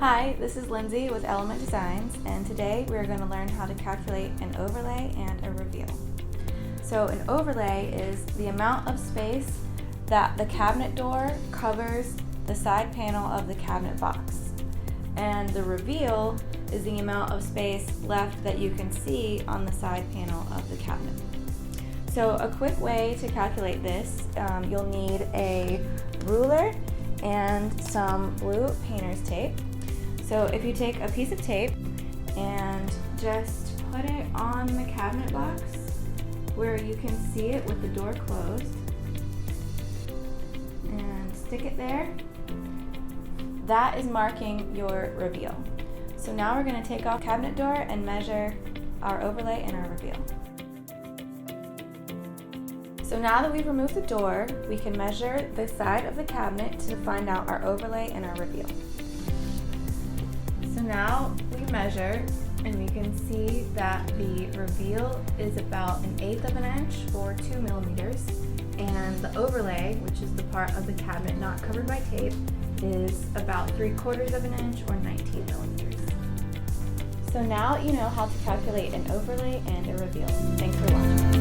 Hi, this is Lindsay with Element Designs, and today we're going to learn how to calculate an overlay and a reveal. So an overlay is the amount of space that the cabinet door covers the side panel of the cabinet box. And the reveal is the amount of space left that you can see on the side panel of the cabinet. So a quick way to calculate this, you'll need a ruler and some blue painter's tape. So if you take a piece of tape and just put it on the cabinet box where you can see it with the door closed and stick it there, that is marking your reveal. So now we're going to take off the cabinet door and measure our overlay and our reveal. So now that we've removed the door, we can measure the side of the cabinet to find out our overlay and our reveal. So now we measure and we can see that the reveal is about 1/8 of an inch or 2 millimeters, and the overlay, which is the part of the cabinet not covered by tape, is about 3/4 of an inch or 19 millimeters. So now you know how to calculate an overlay and a reveal. Thanks for watching.